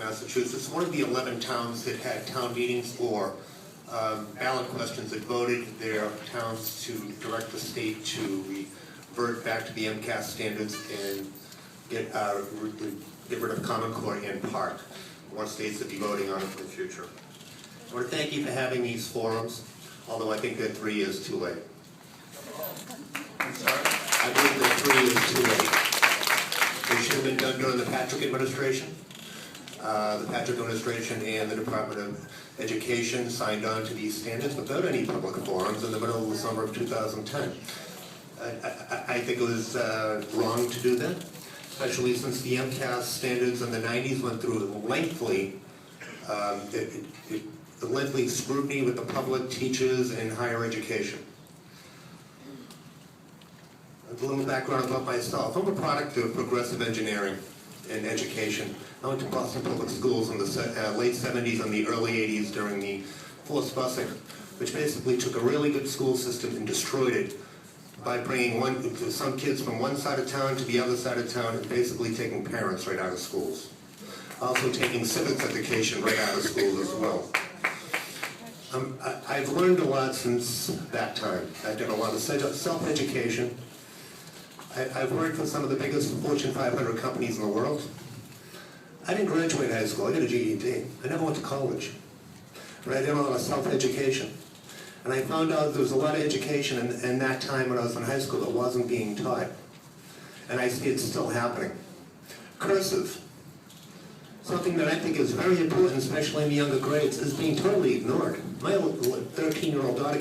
Massachusetts, one of the 11 towns that had town meetings or ballot questions that voted their towns to direct the state to revert back to the MCAS standards and get rid of Common Core and PARCC. More states to be voting on it in the future. I want to thank you for having these forums, although I think that 3 is too late. I'm sorry? I believe that 3 is too late. It should have been done during the PARCC administration. The PARCC administration and the Department of Education signed on to these standards without any public forums in the middle of the summer of 2010. I think it was wrong to do that, especially since the MCAS standards in the 90s went through lengthy scrutiny with the public, teachers, and higher education. A little background about myself. I'm a product of progressive engineering and education. I went to Boston Public Schools in the late 70s and the early 80s during the forced busing, which basically took a really good school system and destroyed it by bringing some kids from one side of town to the other side of town and basically taking parents right out of schools. Also taking civics education right out of school as well. I've learned a lot since that time. I did a lot of self-education. I've worked for some of the biggest Fortune 500 companies in the world. I didn't graduate high school. I got a GED. I never went to college. But I did a lot of self-education. And I found out there was a lot of education in that time when I was in high school that wasn't being taught. And I see it still happening. Cursive, something that I think is very important, especially in the younger grades, is being totally ignored. My 13-year-old daughter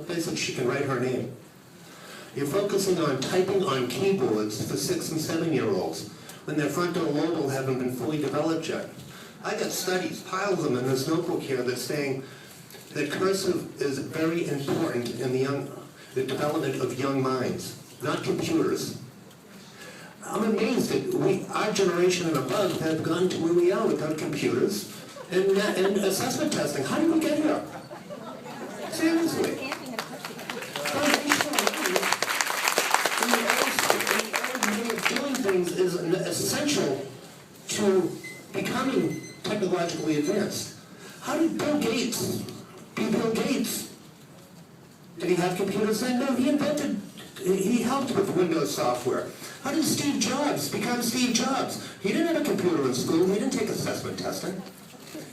basically she can write her name. You're focusing on typing on keyboards for 6- and 7-year-olds when their frontal lobe haven't been fully developed yet. I got studies, piles of them in this notebook here that's saying that cursive is very important in the development of young minds, not computers. I'm amazed that our generation and above have gone to where we are without computers and assessment testing. How did we get here? Seriously. Things is essential to becoming technologically advanced. How did Bill Gates be Bill Gates? Did he have computers then? No, he helped with Windows software. How did Steve Jobs become Steve Jobs? He didn't have a computer in school. He didn't take assessment testing.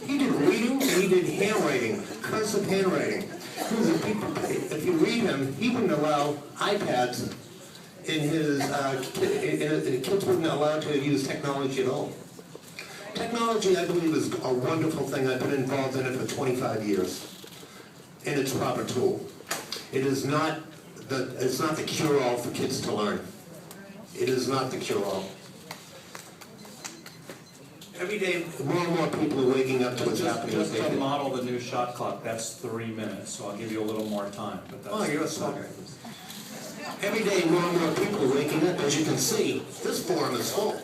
He did reading and he did handwriting, cursive handwriting. If you read him, he wouldn't allow iPads in his, kids wouldn't allow to use technology at all. Technology, I believe, is a wonderful thing. I've been involved in it for 25 years. And it's a proper tool. It's not the cure-all for kids to learn. It is not the cure-all. Every day, more and more people are waking up to what's happening. Just to model the new shot clock, that's 3 minutes, so I'll give you a little more time. But that's, oh, you're sorry. Every day, more and more people are waking up. As you can see, this forum is full.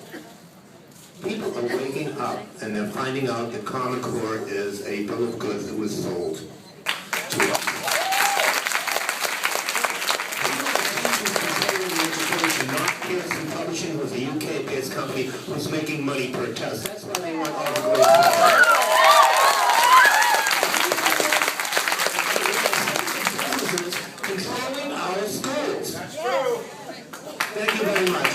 People are waking up, and they're finding out that Common Core is a bill of goods that was sold to us. Not Pearson Publishing was a UK-based company who's making money per test. That's why they want all the grades. Controlling our schools. That's true. Thank you very much.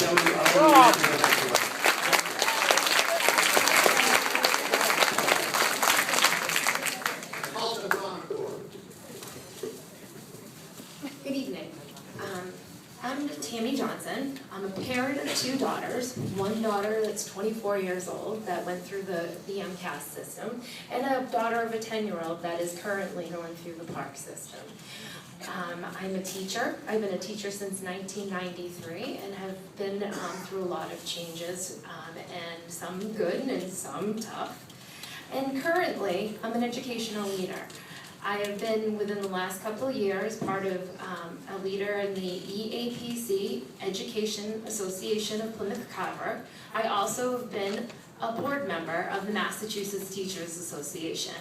Good evening. I'm Tammy Johnson. I'm a parent of 2 daughters. One daughter that's 24 years old that went through the MCAS system, and a daughter of a 10-year-old that is currently going through the PARCC system. I'm a teacher. I've been a teacher since 1993 and have been through a lot of changes, and some good and some tough. And currently, I'm an educational leader. I have been, within the last couple of years, part of a leader in the EAPC, Education Association of Plymouth Carver. I also have been a board member of the Massachusetts Teachers Association.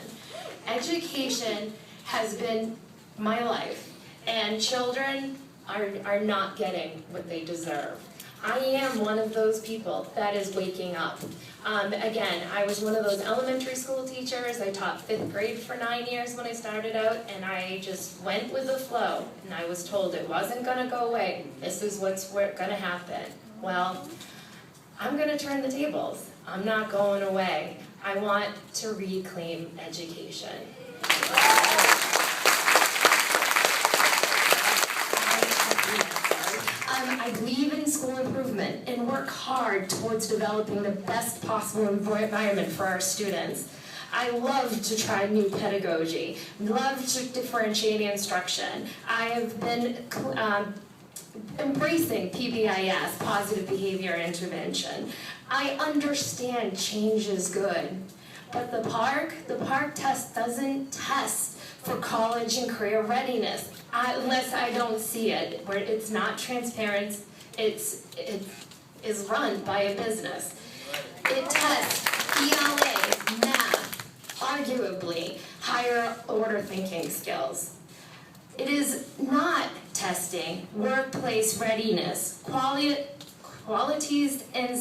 Education has been my life, and children are not getting what they deserve. I am one of those people that is waking up. Again, I was one of those elementary school teachers. I taught 5th grade for 9 years when I started out, and I just went with the flow. And I was told it wasn't gonna go away. This is what's gonna happen. Well, I'm gonna turn the tables. I'm not going away. I want to reclaim education. I believe in school improvement and work hard towards developing the best possible environment for our students. I love to try new pedagogy, love to differentiate instruction. I have been embracing PBIS, positive behavior intervention. I understand change is good, but the PARCC test doesn't test for college and career readiness, unless I don't see it, where it's not transparent, it is run by a business. It tests ELA, math, arguably higher order thinking skills. It is not testing workplace readiness, qualities and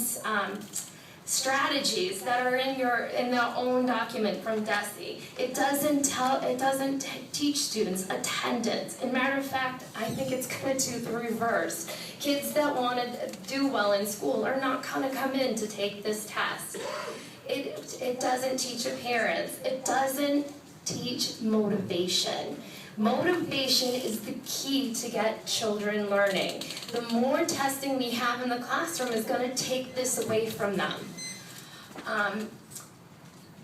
strategies that are in their own document from DESE. It doesn't teach students attendance. As a matter of fact, I think it's going to do the reverse. Kids that want to do well in school are not going to come in to take this test. It doesn't teach appearance. It doesn't teach motivation. Motivation is the key to get children learning. The more testing we have in the classroom is going to take this away from them.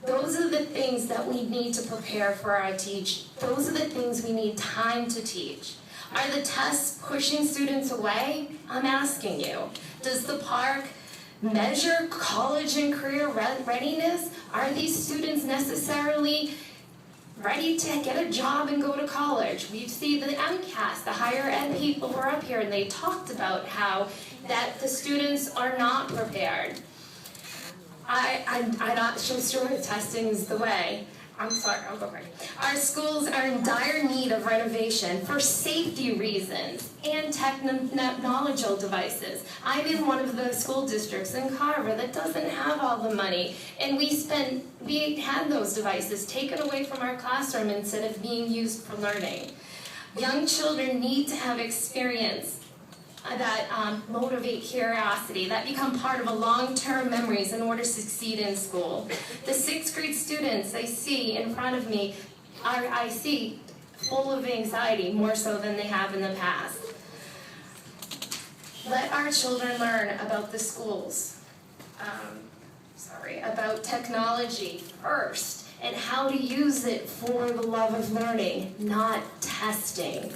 Those are the things that we need to prepare for our teach. Those are the things we need time to teach. Are the tests pushing students away? I'm asking you. Does the PARCC measure college and career readiness? Are these students necessarily ready to get a job and go to college? We see the MCAS, the higher ed people were up here and they talked about how that the students are not prepared. I'm not so sure if testing is the way. I'm sorry, I'll go right. Our schools are in dire need of renovation for safety reasons and technological devices. I'm in one of the school districts in Carver that doesn't have all the money, and we had those devices taken away from our classroom instead of being used for learning. Young children need to have experience that motivate curiosity, that become part of a long-term memories in order to succeed in school. The 6th grade students I see in front of me I see full of anxiety, more so than they have in the past. Let our children learn about the schools, about technology first, and how to use it for the love of learning, not testing.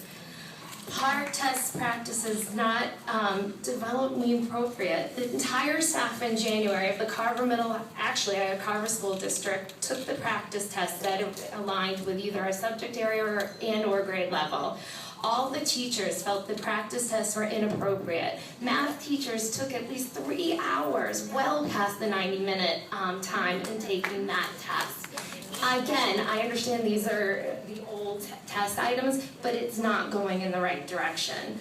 PARCC test practices not developmentally appropriate. The entire staff in January of the Carver our Carver School District took the practice test that aligned with either a subject area or grade level. All the teachers felt the practice tests were inappropriate. Math teachers took at least 3 hours, well past the 90-minute time in taking that test. Again, I understand these are the old test items, but it's not going in the right direction.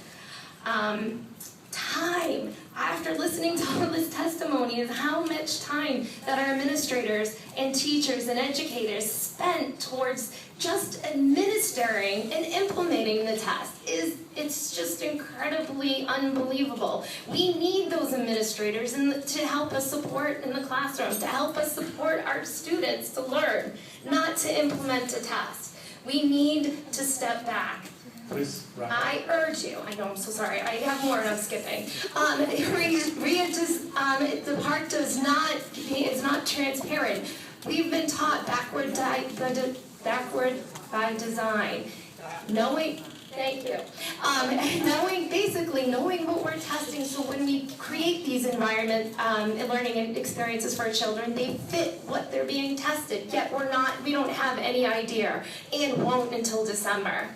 Time. After listening to all this testimony is how much time that our administrators and teachers and educators spent towards just administering and implementing the test. It's just incredibly unbelievable. We need those administrators to help us support in the classroom, to help us support our students to learn, not to implement a test. We need to step back. Please wrap up. I urge you, I know I'm so sorry, I have more and I'm skipping. The PARCC is not transparent. We've been taught backward by design. Knowing what we're testing, so when we create these environment learning experiences for our children, they fit what they're being tested, yet we don't have any idea, and won't until December.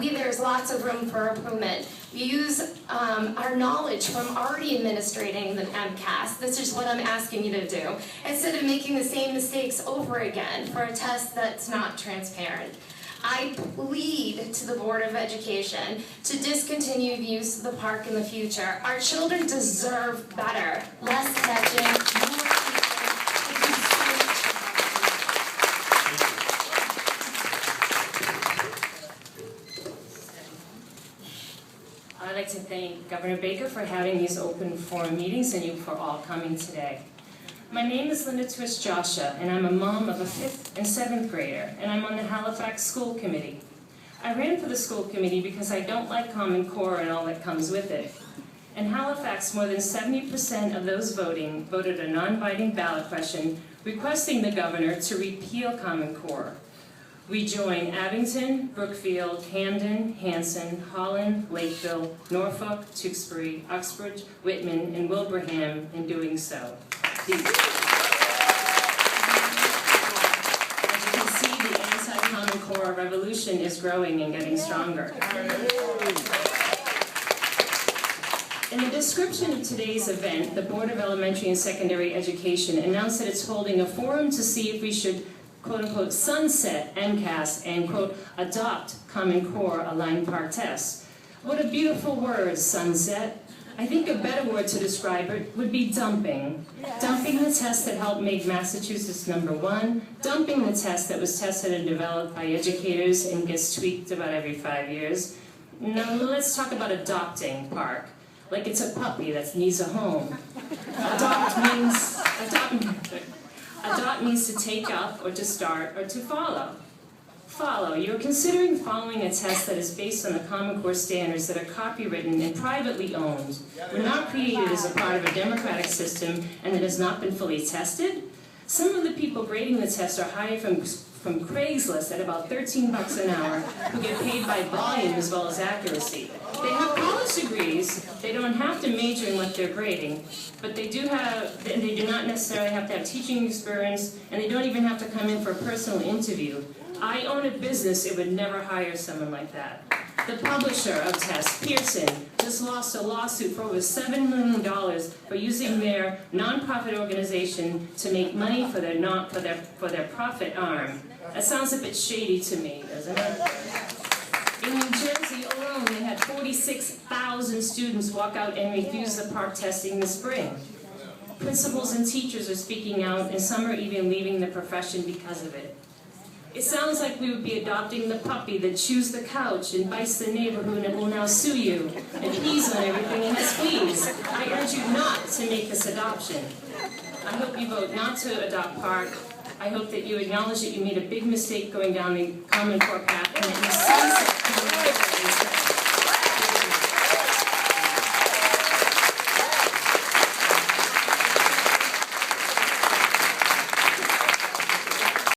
There's lots of room for improvement. We use our knowledge from already administrating the MCAS. This is what I'm asking you to do, instead of making the same mistakes over again for a test that's not transparent. I plead to the Board of Education to discontinue the use of the PARCC in the future. Our children deserve better. Less touching, more thank Governor Baker for having these open forum meetings and you for all coming today. My name is Linda Twist Joshua, and I'm a mom of a 5th and 7th grader, and I'm on the Halifax School Committee. I ran for the school committee because I don't like Common Core and all that comes with it. In Halifax, more than 70% of those voting voted a non-binding ballot question requesting the governor to repeal Common Core. We join Abington, Brookfield, Hamden, Hanson, Holland, Lakeville, Norfolk, Tewksbury, Uxbridge, Whitman, and Wilbraham in doing so. As you can see, the anti-Common Core revolution is growing and getting stronger. In the description of today's event, the Board of Elementary and Secondary Education announced that it's holding a forum to see if we should quote-unquote sunset MCAS and quote adopt Common Core aligned PARCC tests. What a beautiful word, sunset. I think a better word to describe it would be dumping. Dumping the test that helped make Massachusetts #1, dumping the test that was tested and developed by educators and gets tweaked about every 5 years. Now let's talk about adopting PARCC, like it's a puppy that needs a home. Adopt means to take up, or to start, or to follow. Follow. You're considering following a test that is based on the Common Core standards that are copywritten and privately owned, were not created as a part of a democratic system, and that has not been fully tested. Some of the people grading the test are hired from Craigslist at about $13 an hour, who get paid by volume as well as accuracy. They have college degrees. They don't have to major in what they're grading, but they do not necessarily have to have teaching experience, and they don't even have to come in for a personal interview. I own a business, it would never hire someone like that. The publisher of tests, Pearson, just lost a lawsuit for over $7 million for using their nonprofit organization to make money for their profit arm. That sounds a bit shady to me, doesn't it? In New Jersey alone, they had 46,000 students walk out and refuse the PARCC testing this spring. Principals and teachers are speaking out, and some are even leaving the profession because of it. It sounds like we would be adopting the puppy that chews the couch and bites the neighbor who will now sue you and pees on everything and has fleas. I urge you not to make this adoption. I hope you vote not to adopt PARCC. I hope that you acknowledge that you made a big mistake going down the Common Core path and that you sunset